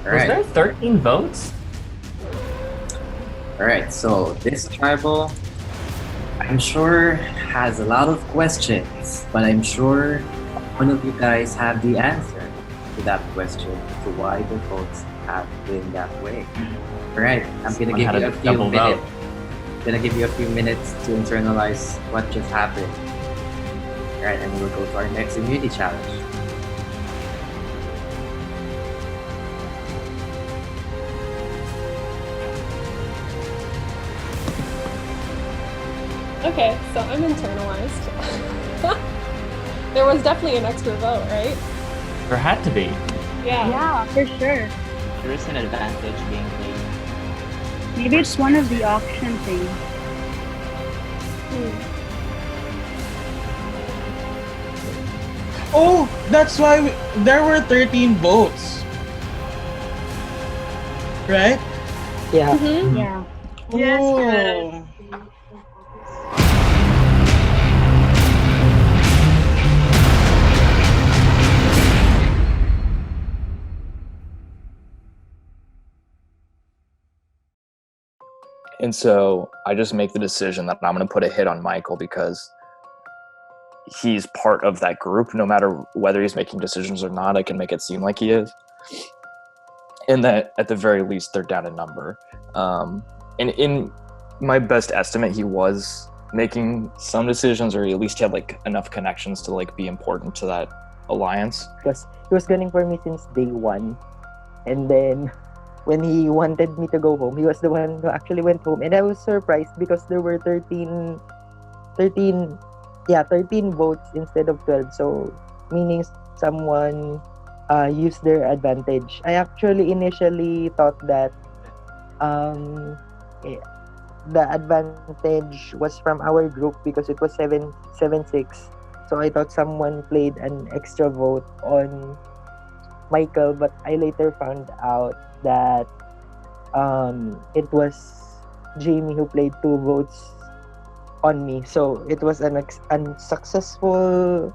All Was right. there 13 votes? All right. So this tribal, I'm sure, has a lot of questions, but I'm sure one of you guys have the answer to that question to why the votes have been that way. All right. I'm gonna Someone give had you a a few double minutes. vote. Gonna give you a few minutes to internalize what just happened. All right, and we'll go to our next immunity challenge. Okay, so I'm internalized. There was definitely an extra vote, right? There had to be. Yeah. Yeah, for sure. There is an advantage being played. Maybe it's one of the auction things. Hmm. Oh, that's why there were 13 votes. Right? Yeah. Mm-hmm. Yeah. Yes, Oh. And so I just make the decision that I'm going to put a hit on Michael because he's part of that group. No matter whether he's making decisions or not, I can make it seem like he is. And that at the very least, they're down a number. And in my best estimate, he was making some decisions, or at least he had like enough connections to like be important to that alliance. Because he was gunning for me since day one. And then when he wanted me to go home, he was the one who actually went home. And I was surprised because there were 13 votes instead of 12. So meaning someone used their advantage. I actually initially thought that the advantage was from our group because it was 7-6. So I thought someone played an extra vote on Michael, but I later found out that it was Jamie who played 2 votes on me. So it was an unsuccessful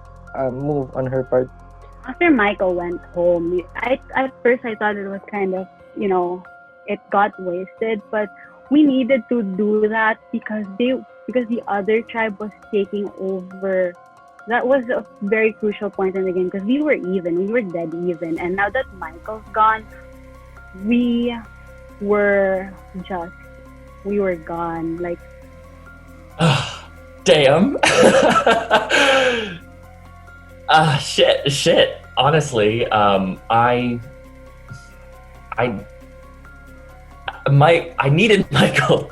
move on her part. After Michael went home, at first I thought it was kind of, it got wasted, but we needed to do that because the other tribe was taking over. That was a very crucial point in the game because we were dead even, and now that Michael's gone, we were gone. Like, Damn. Shit. Honestly, I needed Michael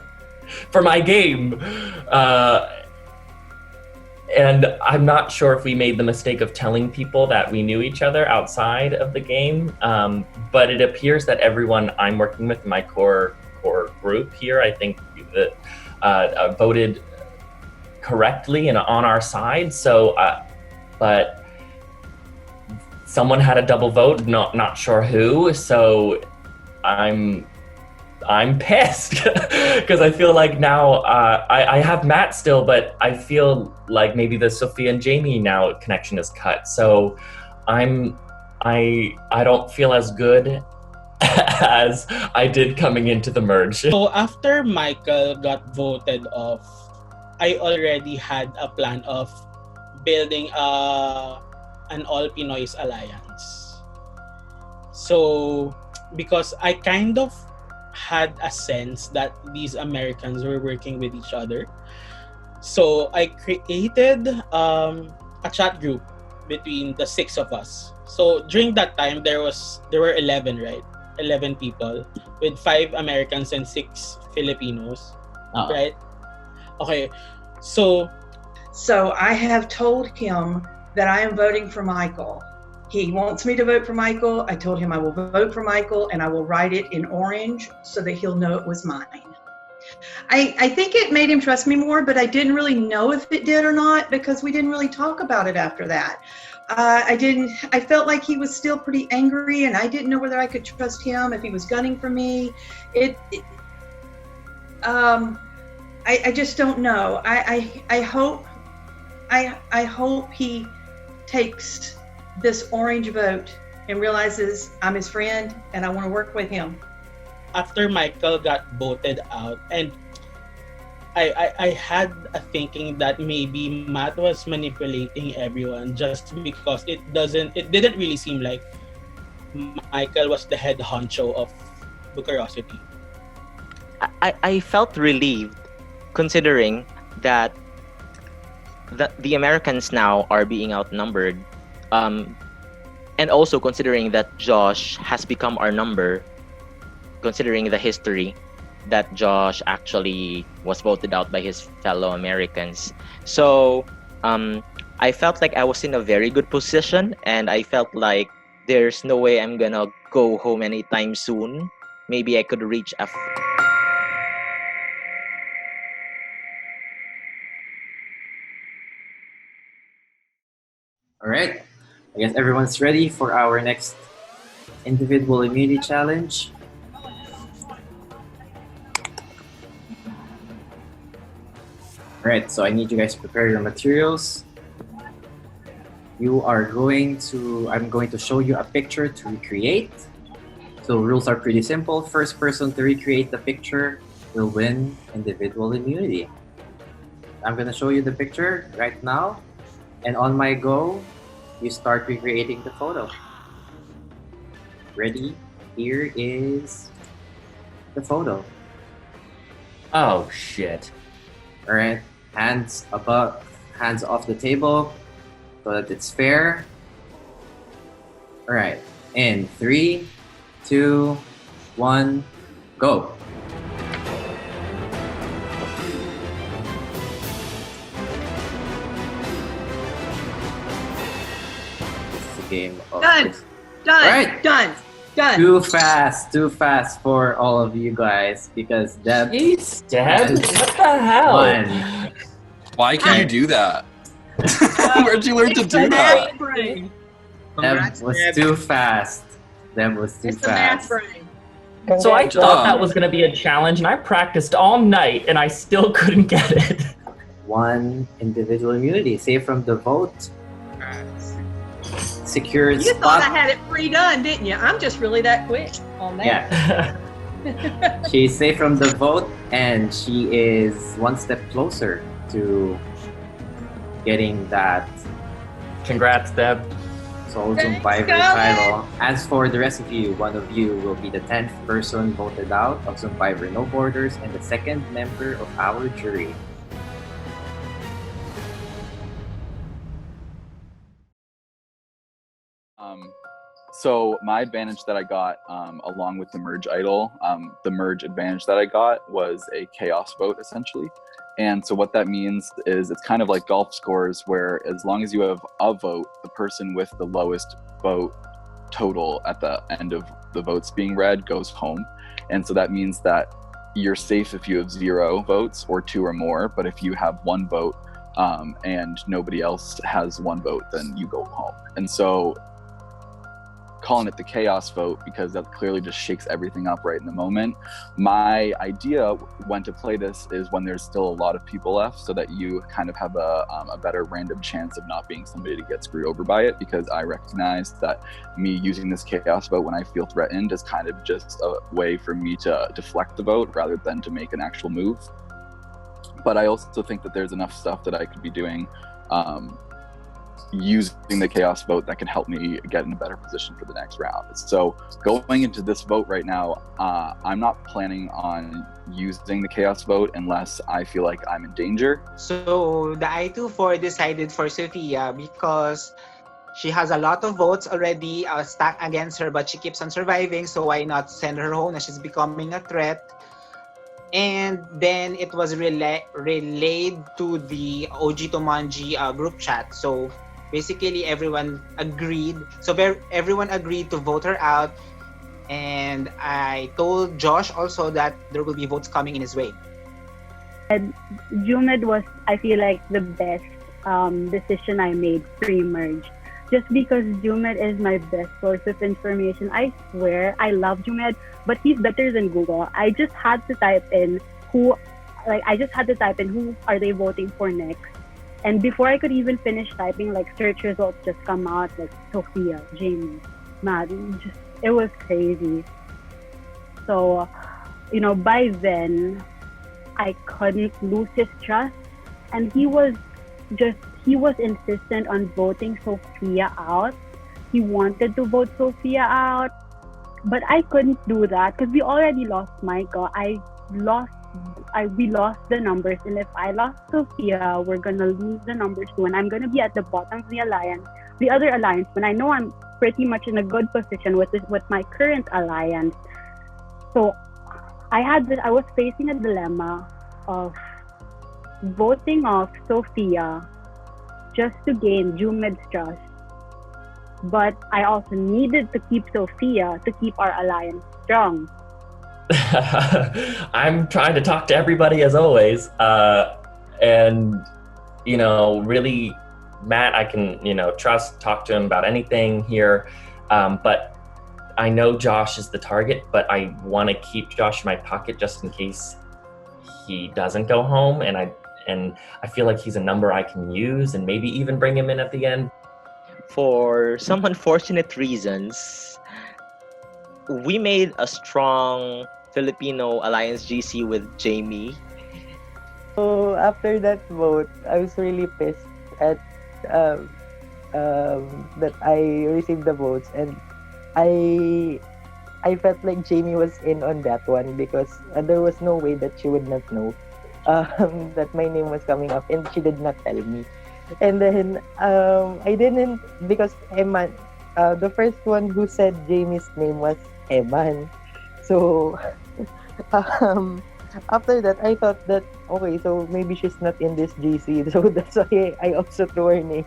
for my game. And I'm not sure if we made the mistake of telling people that we knew each other outside of the game, but it appears that everyone I'm working with, my core group here, I think that voted correctly and on our side. So, but someone had a double vote, not sure who. So I'm pissed because I feel like now I have Matt still, but I feel like maybe the Sophia and Jamie now connection is cut. So I don't feel as good as I did coming into the merge. So after Michael got voted off, I already had a plan of building an all Pinoys alliance. So because I kind of had a sense that these Americans were working with each other, so I created a chat group between the 6 of us. So during that time, there were 11, right? 11 people with 5 Americans and 6 Filipinos, right? Okay, so I have told him that I am voting for Michael. He wants me to vote for Michael. I told him I will vote for Michael and I will write it in orange so that he'll know it was mine. I think it made him trust me more, but I didn't really know if it did or not because we didn't really talk about it after that. I felt like he was still pretty angry and I didn't know whether I could trust him if he was gunning for me. I just don't know. I hope he takes this orange vote and realizes I'm his friend and I want to work with him. After Michael got voted out, and I had a thinking that maybe Matt was manipulating everyone just because it didn't really seem like Michael was the head honcho of Bucurosity. I felt relieved considering that the Americans now are being outnumbered, and also considering that Josh has become our number, considering the history that Josh actually was voted out by his fellow Americans. So I felt like I was in a very good position, and I felt like there's no way I'm gonna go home anytime soon. Maybe I could reach a All right. I guess everyone's ready for our next individual immunity challenge. All right, so I need you guys to prepare your materials. I'm going to show you a picture to recreate. So rules are pretty simple. First person to recreate the picture will win individual immunity. I'm gonna show you the picture right now. And on my go, you start recreating the photo. Ready? Here is the photo. Oh shit. All right, hands above, hands off the table so that it's fair. All right, in 3, 2, 1, go. It's a game of Done. Right. Done. Too fast for all of you guys because Deb Jeez, Deb, has what the hell? won. Why can you do that? Where'd you learn to do that? Deb was too fast. Deb was too It's the math fast. brain. So I Good thought job. that was going to be a challenge, and I practiced all night, and I still couldn't get it. One individual immunity, saved from the vote. Secured You thought I spot. had it pre-done, didn't you? I'm just really that quick on that. Yeah, she's safe from the vote, and she is one step closer to getting that Congrats, Deb. Soul Thanks, Zoomvivor guys. title. As for the rest of you, one of you will be the 10th person voted out of Zoomvivor No Borders and the second member of our jury. So my advantage that I got, along with the merge idol, the merge advantage that I got was a chaos vote essentially. And so what that means is it's kind of like golf scores where as long as you have a vote, the person with the lowest vote total at the end of the votes being read goes home. And so that means that you're safe if you have 0 votes or 2 or more, but if you have 1 vote and nobody else has 1 vote, then you go home. And so calling it the chaos vote because that clearly just shakes everything up right in the moment. My idea when to play this is when there's still a lot of people left so that you kind of have a better random chance of not being somebody to get screwed over by it, because I recognize that me using this chaos vote when I feel threatened is kind of just a way for me to deflect the vote rather than to make an actual move. But I also think that there's enough stuff that I could be doing using the chaos vote that can help me get in a better position for the next round. So going into this vote right now, I'm not planning on using the chaos vote unless I feel like I'm in danger. So the I24 decided for Sophia because she has a lot of votes already stacked against her, but she keeps on surviving, so why not send her home as she's becoming a threat? And then it was relayed to the OG Tomanji group chat. So basically everyone agreed. So everyone agreed to vote her out. And I told Josh also that there will be votes coming in his way. And Jumed was, I feel like, the best decision I made pre-merge. Just because Jumed is my best source of information. I swear, I love Jumed, but he's better than Google. I just had to type in who are they voting for next. And before I could even finish typing, like search results just come out, like Sophia, Jamie. man, it was crazy. So, by then, I couldn't lose his trust, and he was insistent on voting Sophia out. He wanted to vote Sophia out, but I couldn't do that because we already lost Michael. We lost the numbers, and if I lost Sophia, we're gonna lose the numbers too, and I'm gonna be at the bottom of the other alliance. When I know I'm pretty much in a good position with my current alliance, so I was facing a dilemma of voting off Sophia just to gain Jumed's trust, but I also needed to keep Sophia to keep our alliance strong. I'm trying to talk to everybody as always, and really, Matt, I can talk to him about anything here, but I know Josh is the target, but I want to keep Josh in my pocket just in case he doesn't go home, and I feel like he's a number I can use and maybe even bring him in at the end. For some unfortunate reasons, we made a strong Filipino Alliance GC with Jamie. So after that vote, I was really pissed at that I received the votes, and I felt like Jamie was in on that one because there was no way that she would not know that my name was coming up, and she did not tell me. And then I didn't, because Eman, the first one who said Jamie's name was Eman. So after that, I thought that, okay, so maybe she's not in this GC. So that's why I also threw her name.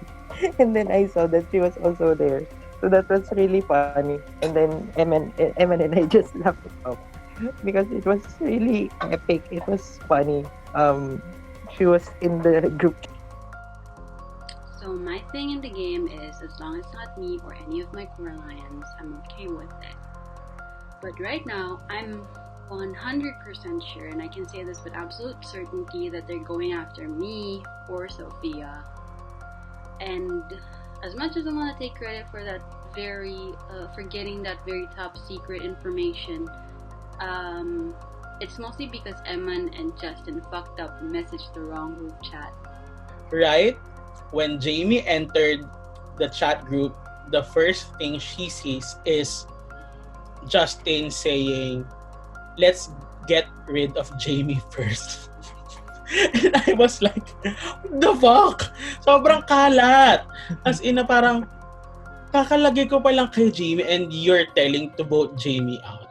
And then I saw that she was also there. So that was really funny. And then Eman and I just laughed it off because it was really epic. It was funny. She was in the group. So my thing in the game is, as long as it's not me or any of my core alliance, I'm okay with it. But right now, I'm 100% sure, and I can say this with absolute certainty, that they're going after me or Sophia. And as much as I want to take credit for that for getting that very top secret information, it's mostly because Eman and Justin fucked up and messaged the wrong group chat. Right? When Jamie entered the chat group, the first thing she sees is Justin saying, "Let's get rid of Jamie first." And I was like, what the fuck? Sobrang kalat. As in, parang, kakalagay ko pa lang kay Jamie and you're telling to vote Jamie out.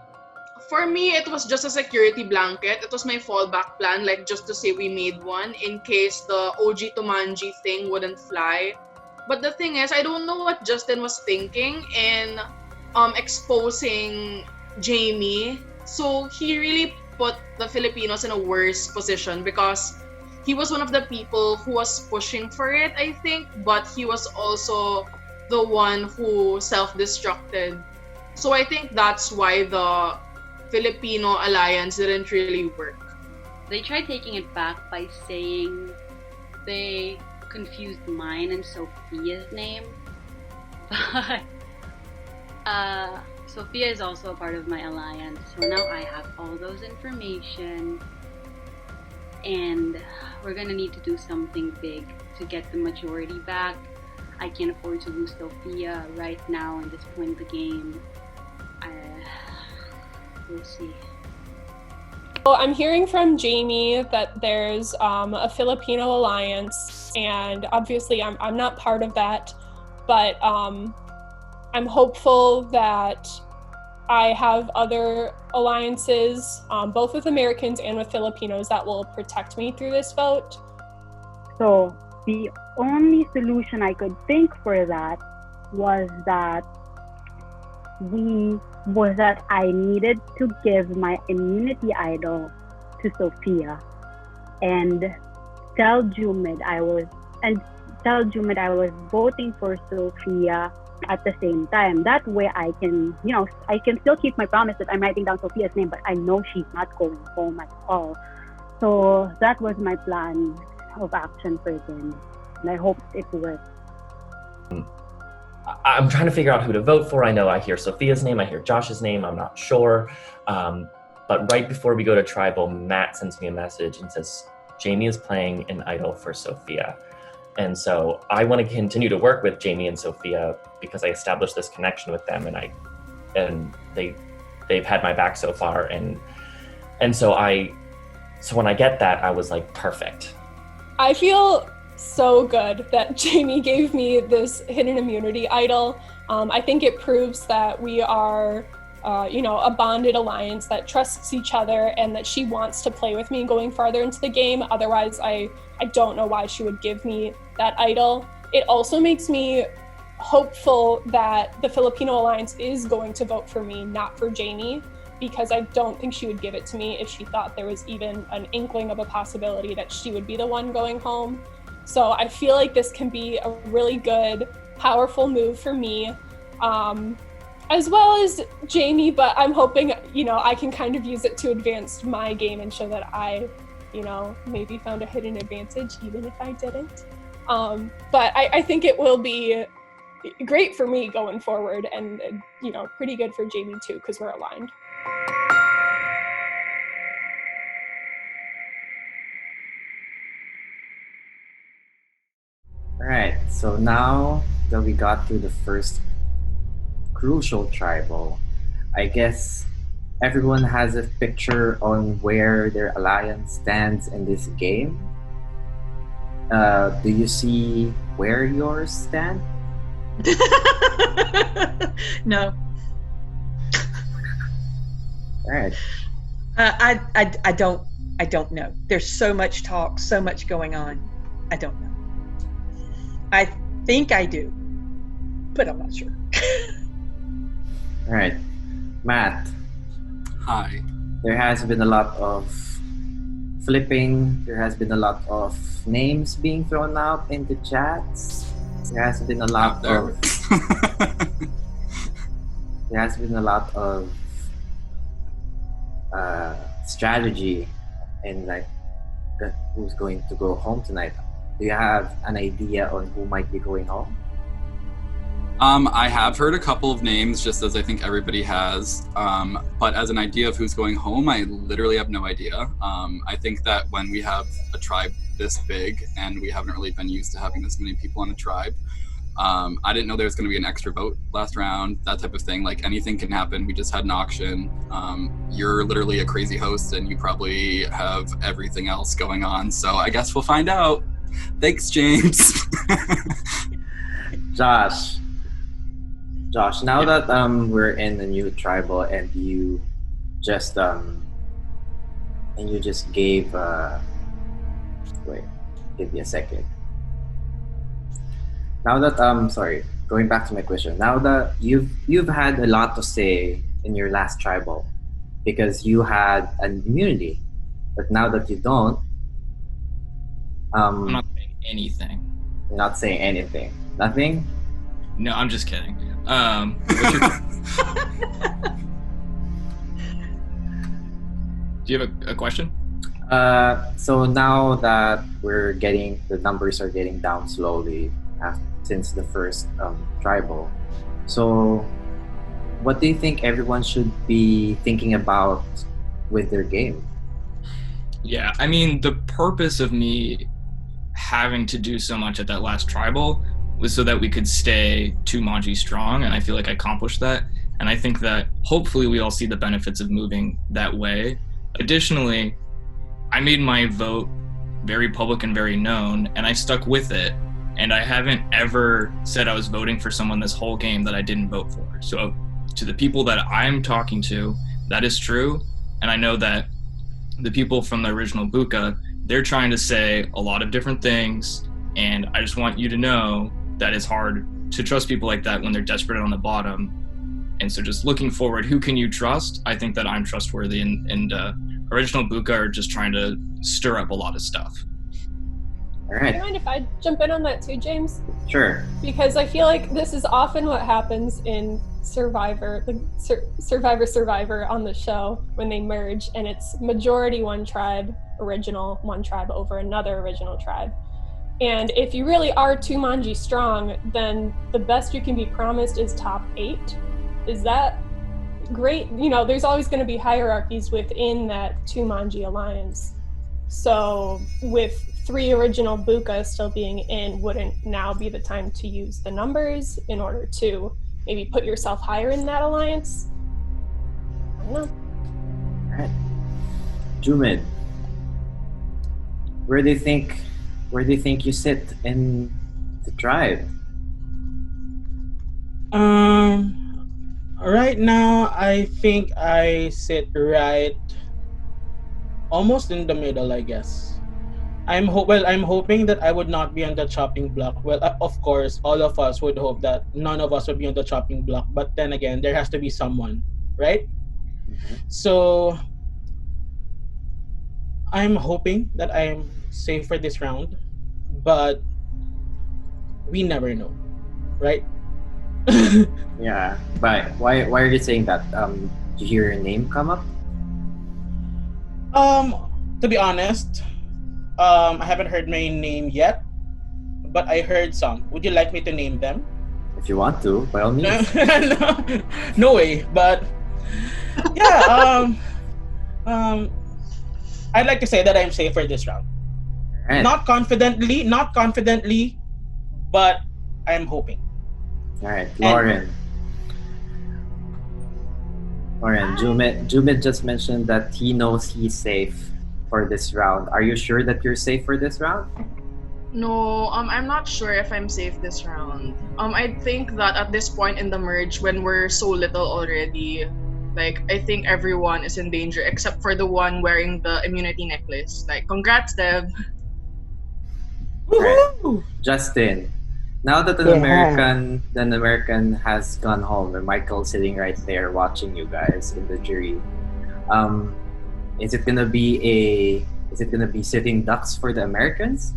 For me, it was just a security blanket. It was my fallback plan, like just to say we made one in case the OG Tumanji thing wouldn't fly. But the thing is, I don't know what Justin was thinking in exposing Jamie. So he really put the Filipinos in a worse position because he was one of the people who was pushing for it, I think, but he was also the one who self-destructed. So I think that's why the Filipino alliance didn't really work. They tried taking it back by saying they confused mine and Sophia's name, but Sophia is also a part of my alliance, so now I have all those information, and we're gonna need to do something big to get the majority back. I can't afford to lose Sophia right now in this point of the game. We'll see. Well, I'm hearing from Jamie that there's a Filipino alliance, and obviously I'm not part of that, but I'm hopeful that I have other alliances, both with Americans and with Filipinos, that will protect me through this vote. So the only solution I could think for that was that I needed to give my immunity idol to Sophia and tell Jumed I was voting for Sophia at the same time. That way I can still keep my promise that I'm writing down Sophia's name, but I know she's not going home at all. So that was my plan of action for them, and I hope it worked. I'm trying to figure out who to vote for. I know I hear Sophia's name, I hear Josh's name, I'm not sure. But right before we go to tribal, Matt sends me a message and says, Jamie is playing an idol for Sophia. And so I want to continue to work with Jamie and Sophia because I established this connection with them, and they've had my back so far. And so when I get that, I was like, perfect. I feel so good that Jamie gave me this hidden immunity idol. I think it proves that we are, a bonded alliance that trusts each other and that she wants to play with me going farther into the game. Otherwise, I don't know why she would give me that idol. It also makes me hopeful that the Filipino Alliance is going to vote for me, not for Jamie, because I don't think she would give it to me if she thought there was even an inkling of a possibility that she would be the one going home. So I feel like this can be a really good, powerful move for me, as well as Jamie, but I'm hoping, I can kind of use it to advance my game and show that I, maybe found a hidden advantage, even if I didn't. But I think it will be great for me going forward and, pretty good for Jamie too, because we're aligned. Alright, so now that we got to the first crucial tribal, I guess everyone has a picture on where their alliance stands in this game. Do you see where yours stand? No. Alright. I don't know. There's so much talk, so much going on. I don't know. I think I do, but I'm not sure. Alright. Matt. Hi. There has been a lot of flipping. There has been a lot of names being thrown out into chats. There has been a lot of there has been a lot of strategy and like who's going to go home tonight. Do you have an idea on who might be going home? I have heard a couple of names, just as I think everybody has. But as an idea of who's going home, I literally have no idea. I think that when we have a tribe this big, and we haven't really been used to having this many people on a tribe, I didn't know there was going to be an extra vote last round, that type of thing. Like, anything can happen. We just had an auction. You're literally a crazy host, and you probably have everything else going on. So I guess we'll find out. Thanks, James. Josh, now that we're in the new tribal and you just gave wait, give me a second. Now that sorry, going back to my question. Now that you've had a lot to say in your last tribal because you had an immunity, but now that you don't, I'm not saying anything. You're not saying anything. Nothing? No, I'm just kidding. Do you have a question? So now that the numbers are getting down slowly since the first tribal. So what do you think everyone should be thinking about with their game? Yeah, I mean, the purpose of me having to do so much at that last tribal was so that we could stay 2 Manji strong, and I feel like I accomplished that. And I think that hopefully we all see the benefits of moving that way. Additionally, I made my vote very public and very known, and I stuck with it. And I haven't ever said I was voting for someone this whole game that I didn't vote for. So to the people that I'm talking to, that is true. And I know that the people from the original Buka, they're trying to say a lot of different things. And I just want you to know that it's hard to trust people like that when they're desperate on the bottom. And so just looking forward, who can you trust? I think that I'm trustworthy, and original Buka are just trying to stir up a lot of stuff. All right. Do you mind if I jump in on that too, James? Sure. Because I feel like this is often what happens in Survivor, Survivor on the show when they merge, and it's majority one tribe, original one tribe over another original tribe. And if you really are Tumanji strong, then the best you can be promised is top 8. Is that great? You know, there's always going to be hierarchies within that Tumanji alliance. So with 3 original Buka still being in, wouldn't now be the time to use the numbers in order to maybe put yourself higher in that alliance? I don't know. All right. Jumid, where do you think you sit in the tribe? Right now, I think I sit right almost in the middle, I guess. I'm hoping that I would not be on the chopping block. Well, of course, all of us would hope that none of us would be on the chopping block. But then again, there has to be someone, right? So I'm hoping that I'm safe for this round, but we never know, right? Yeah, but why are you saying that? Did you hear your name come up? To be honest, I haven't heard my name yet, but I heard some. Would you like me to name them? If you want to, by all means. No way, but yeah, I'd like to say that I'm safe for this round. Right. Not confidently, but I'm hoping. All right, Lauren. Jumit just mentioned that he knows he's safe for this round. Are you sure that you're safe for this round? No, I'm not sure if I'm safe this round. I think that at this point in the merge, when we're so little already, like I think everyone is in danger except for the one wearing the immunity necklace. Like, congrats, Dev. Right. Justin, now that Yeah. an American has gone home, and Michael's sitting right there watching you guys in the jury, is it gonna be sitting ducks for the Americans?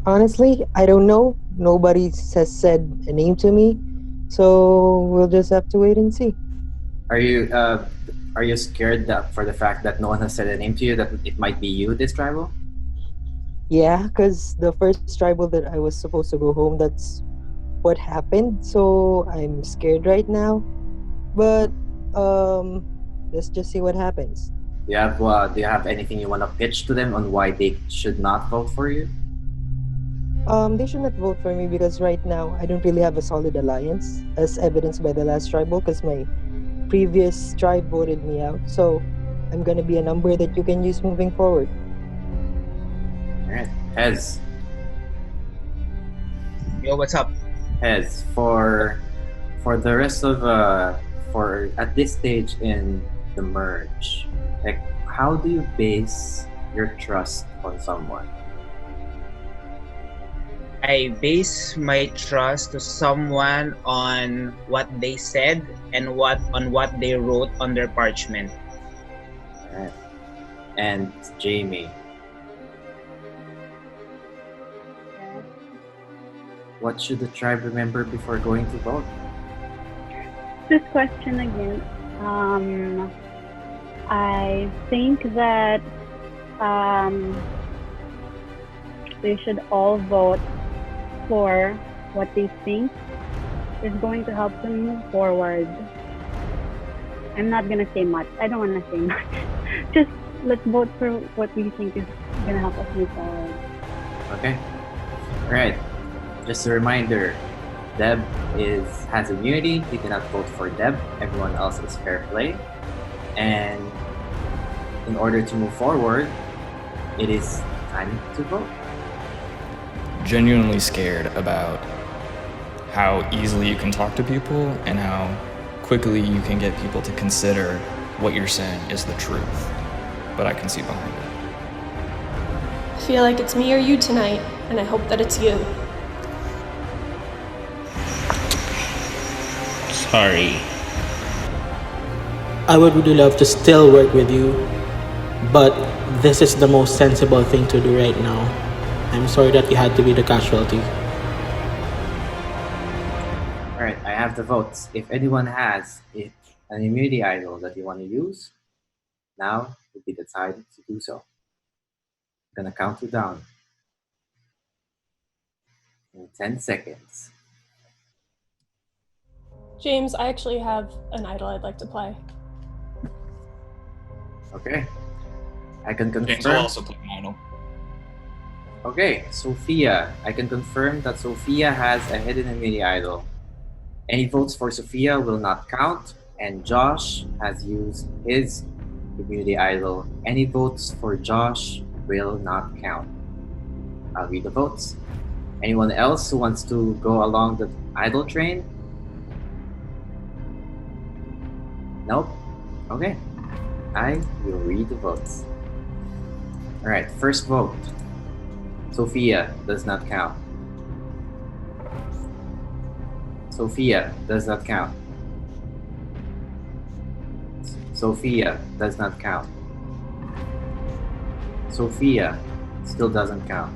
Honestly, I don't know. Nobody has said a name to me, so we'll just have to wait and see. Are you scared that for the fact that no one has said a name to you that it might be you this tribal? Yeah, because the first tribal that I was supposed to go home, that's what happened. So I'm scared right now. But let's just see what happens. Do you have anything you want to pitch to them on why they should not vote for you? They should not vote for me because right now I don't really have a solid alliance, as evidenced by the last tribal, because my previous tribe voted me out. So I'm gonna be a number that you can use moving forward. Alright. Hez. Yo, what's up? Hez, for the rest of for at this stage in the merge, like how do you base your trust on someone? I base my trust to someone on what they said and what they wrote on their parchment. Alright. And Jamie. What should the tribe remember before going to vote? This question again. I think that they should all vote for what they think is going to help them move forward. I'm not gonna say much. I don't wanna say much. Just let's vote for what we think is gonna help us move forward. Okay. Alright. Just a reminder, Deb has immunity. You cannot vote for Deb. Everyone else is fair play. And in order to move forward, it is time to vote. Genuinely scared about how easily you can talk to people and how quickly you can get people to consider what you're saying is the truth. But I can see behind it. I feel like it's me or you tonight, and I hope that it's you. Sorry. I would really love to still work with you, but this is the most sensible thing to do right now. I'm sorry that you had to be the casualty. Alright, I have the votes. If anyone has an immunity idol that you want to use, now would be the time to do so. I'm gonna count you down. in 10 seconds. James, I actually have an idol I'd like to play. Okay. I can confirm. James will also play an idol. Okay, Sophia. I can confirm that Sophia has a hidden immunity idol. Any votes for Sophia will not count, and Josh has used his immunity idol. Any votes for Josh will not count. I'll read the votes. Anyone else who wants to go along the idol train? Nope. Okay. I will read the votes. Alright, first vote. Sophia does not count. Sophia does not count. Sophia does not count. Sophia still doesn't count.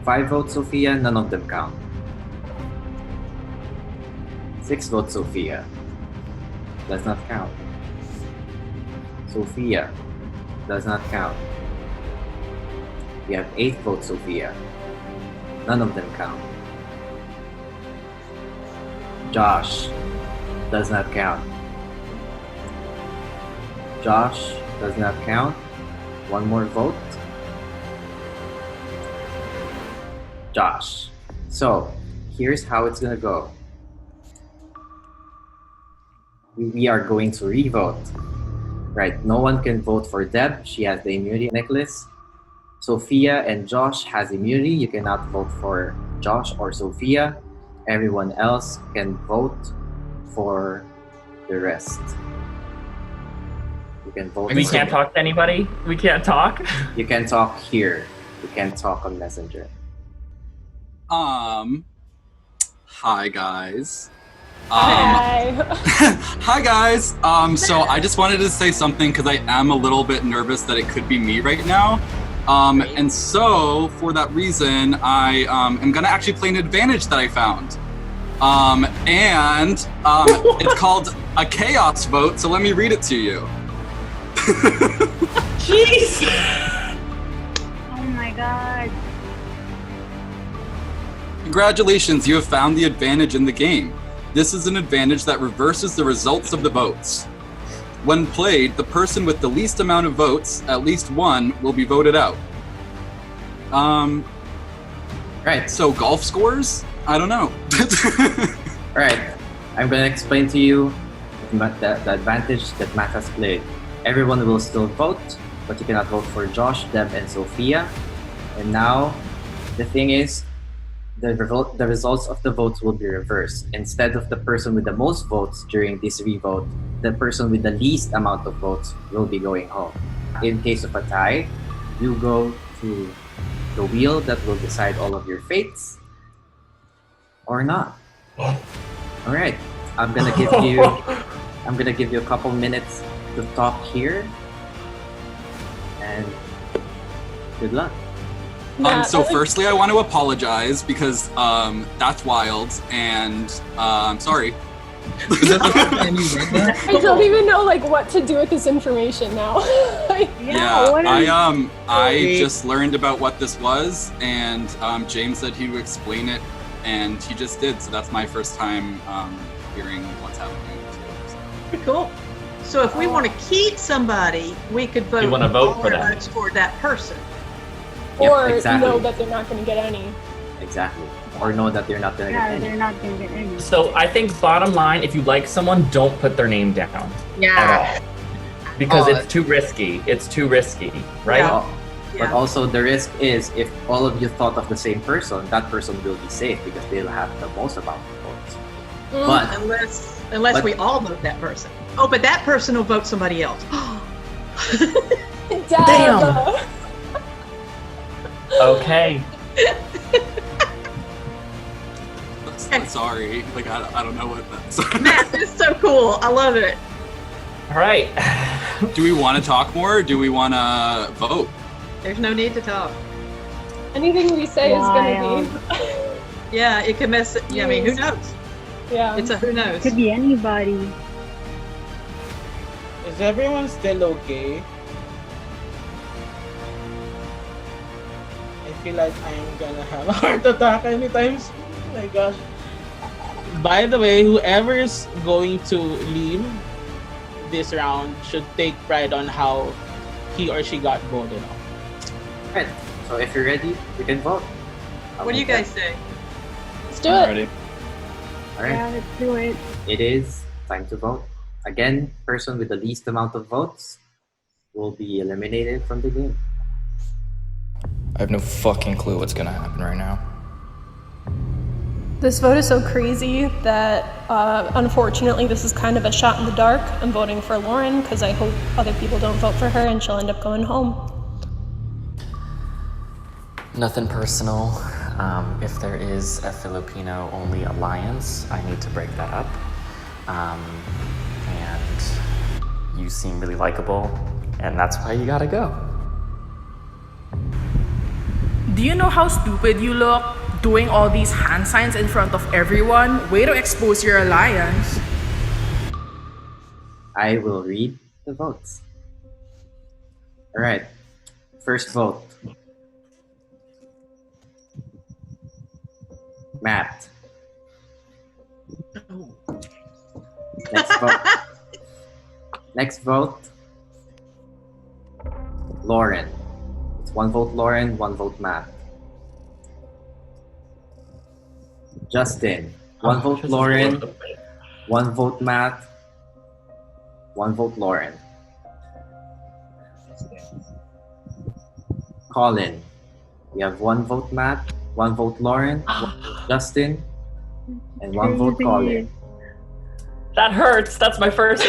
5 votes Sophia, none of them count. 6 votes Sophia. Does not count. Sophia does not count. We have 8 votes Sophia. None of them count. Josh does not count. Josh does not count. 1 more vote. Josh. So, here's how it's gonna go. We are going to re-vote. Right, no one can vote for Deb. She has the immunity necklace. Sophia and Josh has immunity. You cannot vote for Josh or Sophia. Everyone else can vote for the rest. You can vote. We can't talk to anybody? We can't talk? You can talk here. You can't talk on Messenger. Hi guys. Hi. Hi guys. So I just wanted to say something because I am a little bit nervous that it could be me right now. And so for that reason, I am gonna actually play an advantage that I found. It's called a chaos vote. So let me read it to you. Jeez. Oh my god. Congratulations, you have found the advantage in the game. This is an advantage that reverses the results of the votes. When played, the person with the least amount of votes, at least one, will be voted out. Right. So golf scores? I don't know. Alright, I'm gonna explain to you the advantage that Matt has played. Everyone will still vote, but you cannot vote for Josh, Deb, and Sophia. And now, the thing is, the results of the votes will be reversed. Instead of the person with the most votes during this revote, the person with the least amount of votes will be going home. In case of a tie, you go to the wheel that will decide all of your fates, or not. All right, I'm gonna give you a couple minutes to talk here, and good luck. So firstly, I want to apologize because that's wild, and I'm sorry. I don't even know what to do with this information now. I just learned about what this was, and James said he would explain it, and he just did. So that's my first time hearing what's happening too. So. Pretty cool. So if we want to keep somebody, we could vote. You want to vote all for our them. votes for that person. Or exactly. know that they're not going to get any. Exactly. Or know that they're not gonna get any. They're not gonna get any. So I think bottom line, if you like someone, don't put their name down at all. Because it's too risky. It's too risky, right? Yeah. But also the risk is if all of you thought of the same person, that person will be safe because they'll have the most amount of votes. But Unless we all vote that person. Oh, but that person will vote somebody else. Damn. Okay. Sorry, I don't know what that's. Matt, this is so cool. I love it. All right. Do we want to talk more, or do we want to vote? There's no need to talk. Anything we say is going to be. Yeah, it could mess. Yeah, I mean, who knows? Yeah. It's a who knows. Could be anybody. Is everyone still okay? I feel like I'm gonna have a heart attack anytime soon. Oh my gosh. By the way, whoever is going to leave this round should take pride on how he or she got voted on. Right. So if you're ready, you can vote. What do you guys say? Let's do it. Ready? All right. Yeah, let's do it. It is time to vote. Again, person with the least amount of votes will be eliminated from the game. I have no fucking clue what's gonna happen right now. This vote is so crazy that unfortunately this is kind of a shot in the dark. I'm voting for Lauren because I hope other people don't vote for her and she'll end up going home. Nothing personal. If there is a Filipino-only alliance, I need to break that up. And you seem really likable, and that's why you gotta go. Do you know how stupid you look? Doing all these hand signs in front of everyone? Way to expose your alliance. I will read the votes. All right. First vote. Matt. Next vote. Next vote. Lauren. It's one vote Lauren, one vote Matt. Justin. One vote Lauren, one vote Matt, one vote Lauren. Colin. We have one vote Matt, one vote Lauren, one vote Justin, and one vote Colin. That hurts. That's my first.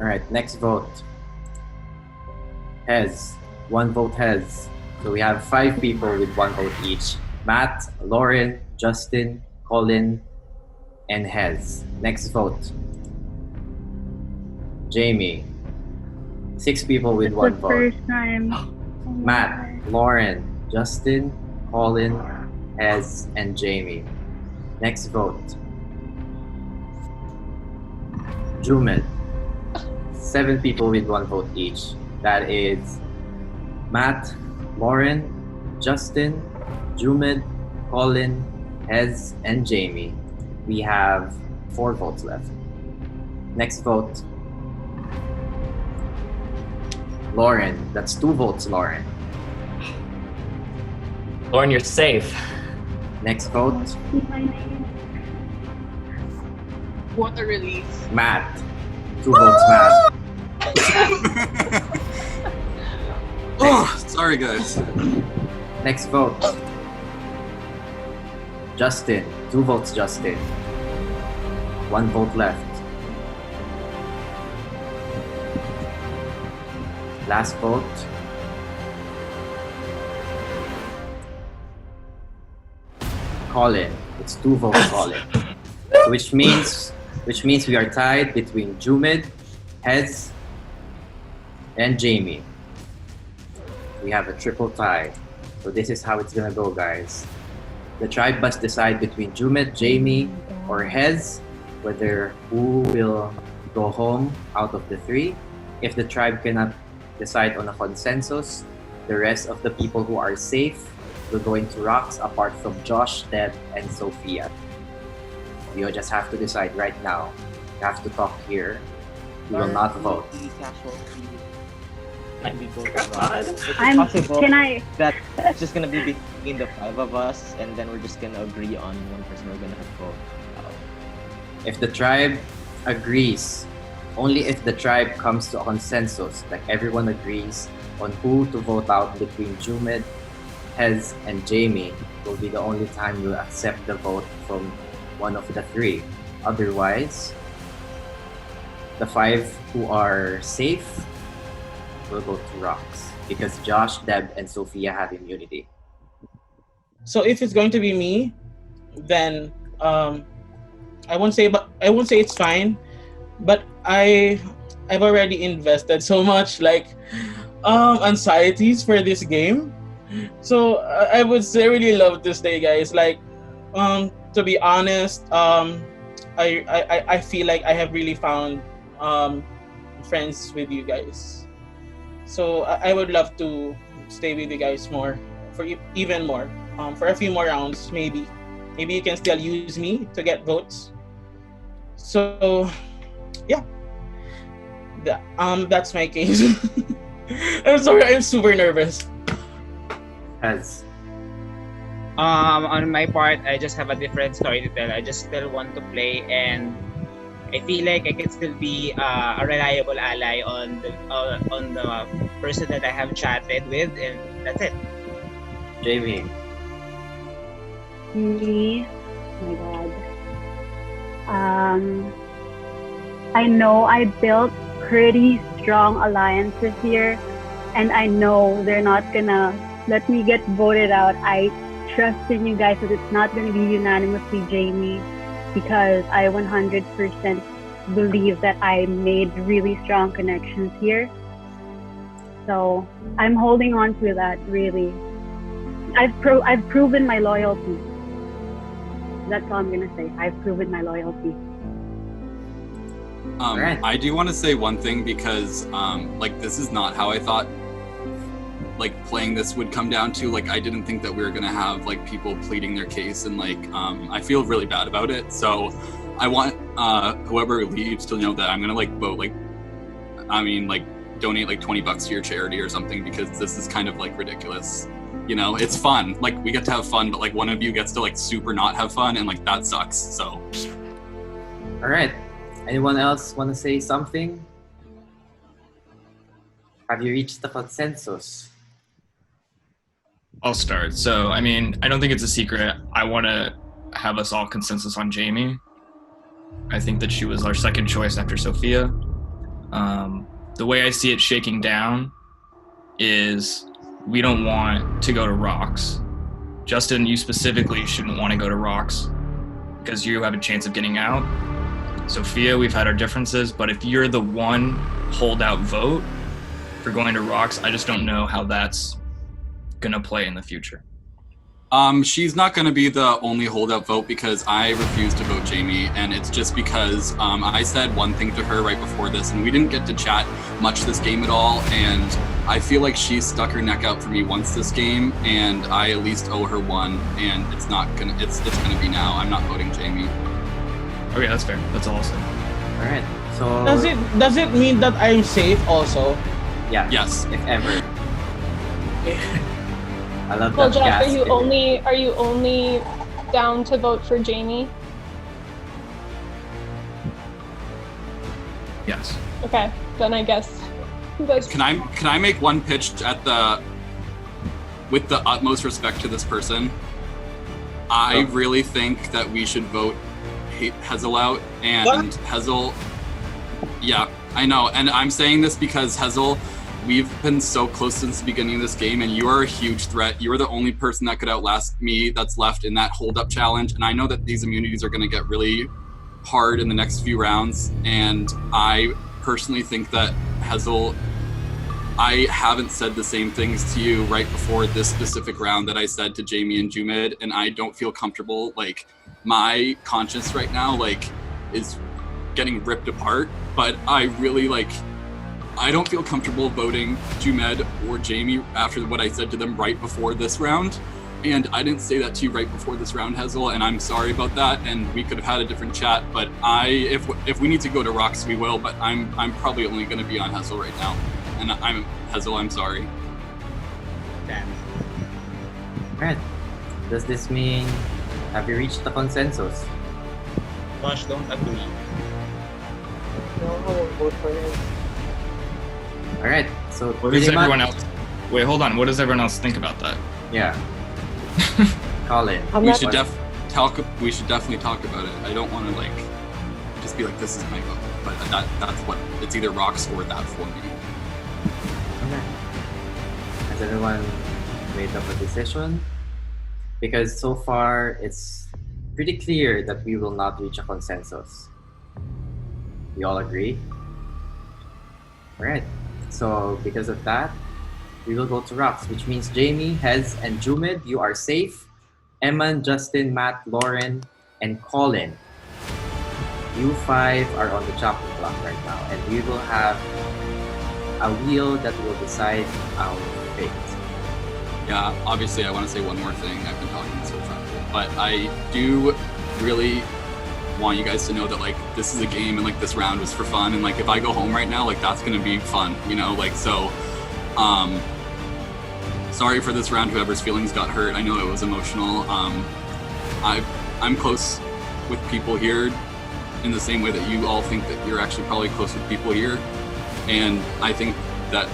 All right, next vote. Hez. One vote Hez. So we have 5 people with 1 vote each. Matt, Lauren, Justin, Colin, and Hez. Next vote. Jamie. 6 people with 1 vote. First time. Matt, Lauren, Justin, Colin, Hez, and Jamie. Next vote. Juman. 7 people with 1 vote each. That is Matt, Lauren, Justin, Jumed, Colin, Hez, and Jamie. We have 4 votes left. Next vote. Lauren. That's 2 votes, Lauren. Lauren, you're safe. Next vote. What a relief. Matt. 2 votes, Matt. Oh, sorry guys. Next vote. Justin. 2 votes, Justin. 1 vote left. Last vote. Colin. It's 2 votes, Colin. Which means we are tied between Jumed, Hez, and Jamie. We have a triple tie. So this is how it's gonna go, guys. The tribe must decide between Jumed, Jamie, or Hez whether who will go home out of the 3. If the tribe cannot decide on a consensus, the rest of the people who are safe will go into rocks apart from Josh, Deb, and Sophia. You just have to decide right now. You have to talk here. You will not vote. Can I? That it's just gonna be between the 5 of us, and then we're just gonna agree on one person we're gonna vote out. If the tribe agrees, only if the tribe comes to a consensus, like everyone agrees on who to vote out between Jumed, Hez, and Jamie, will be the only time you'll accept the vote from one of the 3. Otherwise, the 5 who are safe will go to rocks because Josh, Deb, and Sophia have immunity. So if it's going to be me, then I won't say it's fine, but I've already invested so much anxieties for this game. So I would say really love to stay, guys. To be honest, I feel like I have really found friends with you guys. So I would love to stay with you guys more for even more. For a few more rounds, maybe. Maybe you can still use me to get votes. So yeah, that's my case. I'm sorry, I'm super nervous. As On my part, I just have a different story to tell. I just still want to play, and I feel like I can still be a reliable ally on the person that I have chatted with, and that's it. Jamie. Me, oh my God. I know I built pretty strong alliances here, and I know they're not gonna let me get voted out. I trust in you guys that it's not gonna be unanimously Jamie, because I 100% believe that I made really strong connections here. So I'm holding on to that, really. I've proven my loyalty. That's all I'm gonna say. I've proven my loyalty. I do want to say one thing because like this is not how I thought like playing this would come down to. Like I didn't think that we were gonna have like people pleading their case, and like I feel really bad about it. So I want whoever leaves to know that I'm gonna like vote like donate like $20 to your charity or something, because this is kind of like ridiculous. You know, it's fun. Like we get to have fun, but like one of you gets to like super not have fun, and like that sucks. So All right. Anyone else want to say something? Have you reached the consensus? I'll start. So, I mean, I don't think it's a secret. I want to have us all consensus on Jamie. I think that she was our second choice after Sophia. The way I see it shaking down is we don't want to go to Rocks. Justin, you specifically shouldn't want to go to Rocks because you have a chance of getting out. Sophia, we've had our differences, but if you're the one holdout vote for going to Rocks, I just don't know how that's gonna play in the future. She's not going to be the only holdout vote because I refuse to vote Jamie, and it's just because I said one thing to her right before this, and we didn't get to chat much this game at all, and I feel like she stuck her neck out for me once this game, and I at least owe her one, and it's gonna be now. I'm not voting Jamie. Okay, that's fair. That's all I'll say. All right. So Does it mean that I'm safe also? yeah. Yes. If ever. I love Well, that. Jeff, gasket. are you only down to vote for Jamie? Yes. Okay, then I guess that's Can I make one pitch with the utmost respect to this person? I really think that we should vote Hazel out, and Hazel. Yeah, I know, and I'm saying this because Hazel, we've been so close since the beginning of this game, and you are a huge threat. You are the only person that could outlast me that's left in that hold-up challenge, and I know that these immunities are going to get really hard in the next few rounds, and I personally think that Hazel, I haven't said the same things to you right before this specific round that I said to Jamie and Jumid, and I don't feel comfortable. Like, my conscience right now, like, is getting ripped apart, but I really, like, I don't feel comfortable voting Jumed or Jamie after what I said to them right before this round. And I didn't say that to you right before this round, Hazel, and I'm sorry about that, and we could have had a different chat, but if we need to go to Rocks, we will, but I'm probably only going to be on Hazel right now. And Hazel, I'm sorry. Alright. Does this mean, have you reached the consensus? Gosh, don't agree. No, I won't vote for him. Alright, so What does pretty everyone much- else? Wait, hold on. What does everyone else think about that? Yeah. Colin. We should definitely talk about it. I don't want to, like, just be like, this is my vote, but that's what, it's either Rocks or that for me. Okay. Has everyone made up a decision? Because so far, it's pretty clear that we will not reach a consensus. We all agree? Alright, so because of that, we will go to Rocks, which means Jamie, Hez, and Jumid, you are safe. Eman, Justin, Matt, Lauren, and Colin, you five are on the chopping block right now, and we will have a wheel that will decide our fate. Yeah, obviously I want to say one more thing. I've been talking so far, but I do really want you guys to know that like this is a game and like this round was for fun, and like if I go home right now, like that's gonna be fun, you know, like so. Sorry for this round, whoever's feelings got hurt. I know it was emotional. I'm close with people here in the same way that you all think that you're actually probably close with people here, and I think that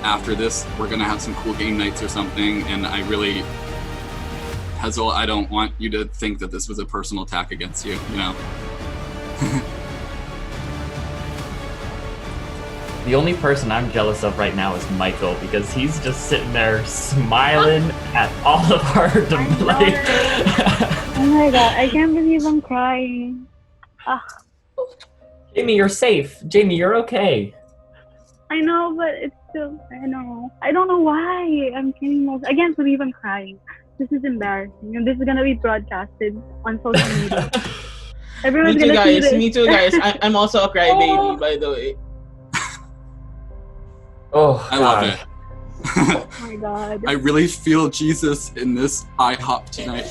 after this we're gonna have some cool game nights or something, and I really, Hazel, I don't want you to think that this was a personal attack against you, you know? The only person I'm jealous of right now is Michael, because he's just sitting there smiling at all of our like. Oh my god, I can't believe I'm crying. Jamie, you're safe. Jamie, you're okay. I know, but it's still, I know. I don't know why I'm feeling most. I can't believe I'm crying. This is embarrassing, and this is gonna be broadcasted on social media. Everyone's Me too, gonna see guys. this. Me too, guys. I'm also a crybaby, by the way. Oh, I love it. Oh my god. I really feel Jesus in this IHOP tonight.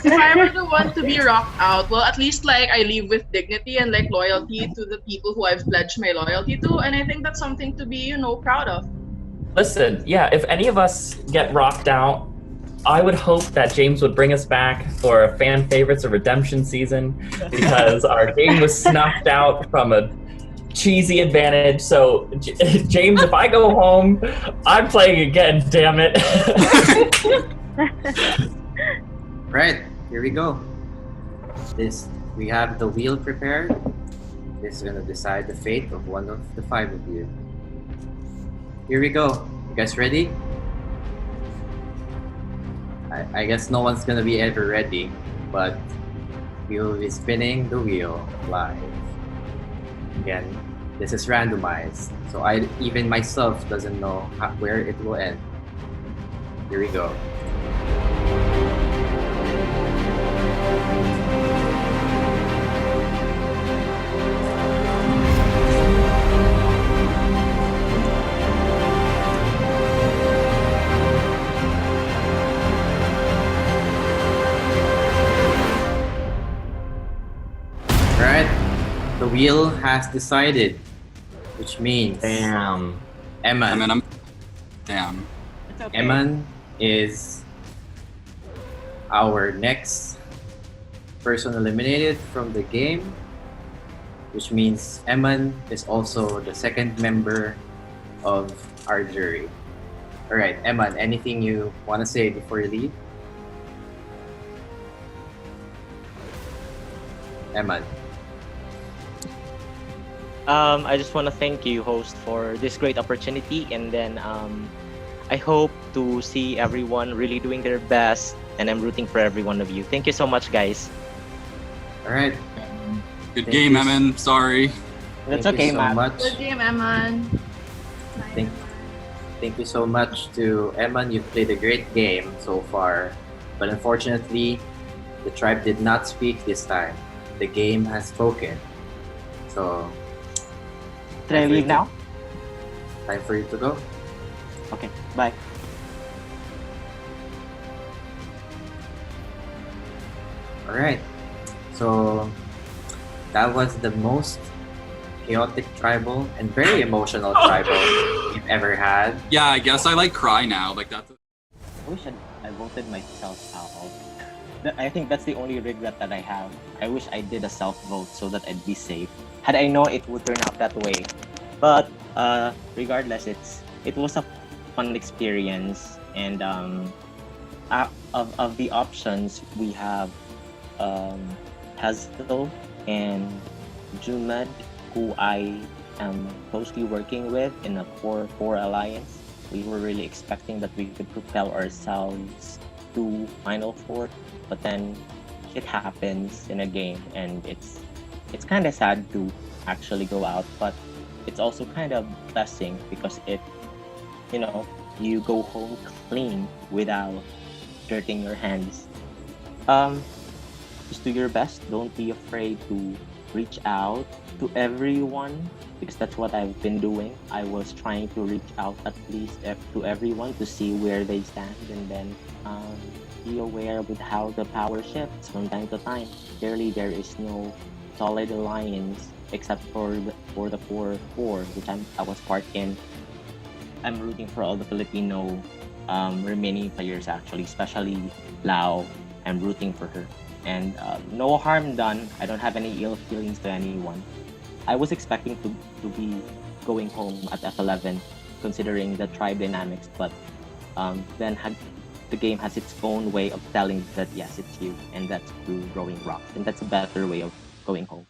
If I were the one to be rocked out, well, at least like I leave with dignity and like loyalty to the people who I've pledged my loyalty to, and I think that's something to be, you know, proud of. Listen, yeah, if any of us get rocked out, I would hope that James would bring us back for a fan favorites or redemption season, because our game was snuffed out from a cheesy advantage. So James, if I go home, I'm playing again, damn it. Right, here we go. We have the wheel prepared. This is gonna decide the fate of one of the 5 of you. Here we go. You guys ready? I guess no one's gonna be ever ready, but we will be spinning the wheel live. Again, this is randomized, so even myself doesn't know where it will end. Here we go. Alright, the wheel has decided, which means Damn. Eman. Damn. It's okay. Eman is our next person eliminated from the game, which means Eman is also the second member of our jury. Alright, Eman, anything you want to say before you leave? Eman. I just want to thank you, host, for this great opportunity, and then I hope to see everyone really doing their best, and I'm rooting for every one of you. Thank you so much, guys. All right. Good game, Emin. Sorry. That's Thank okay, you so man. much. Good game, Eman. Thank you so much to Eman. You've played a great game so far, but unfortunately, the tribe did not speak this time. The game has spoken. So, Can I leave now? time for you to go. Okay, bye. All right. So that was the most chaotic tribal and very emotional tribal we've ever had. Yeah, I guess I like cry now. Like that's. I wish I voted myself out. I think that's the only regret that I have. I wish I did a self-vote so that I'd be safe. Had I known it would turn out that way. But regardless, it was a fun experience. And of the options, we have Hazel and Jumad, who I am closely working with in a 4-4 alliance. We were really expecting that we could propel ourselves to Final Four, but then it happens in a game, and it's kind of sad to actually go out, but it's also kind of blessing because you go home clean without dirtying your hands. Just do your best. Don't be afraid to reach out to everyone because that's what I've been doing. I was trying to reach out at least to everyone to see where they stand and then be aware with how the power shifts from time to time. Clearly, there is no solid alliance except for the 4-4, which I was part in. I'm rooting for all the Filipino remaining players actually, especially Lao. I'm rooting for her. And no harm done. I don't have any ill feelings to anyone. I was expecting to be going home at F11 considering the tribe dynamics, but then the game has its own way of telling that yes, it's you, and that's through growing rocks, and that's a better way of going home.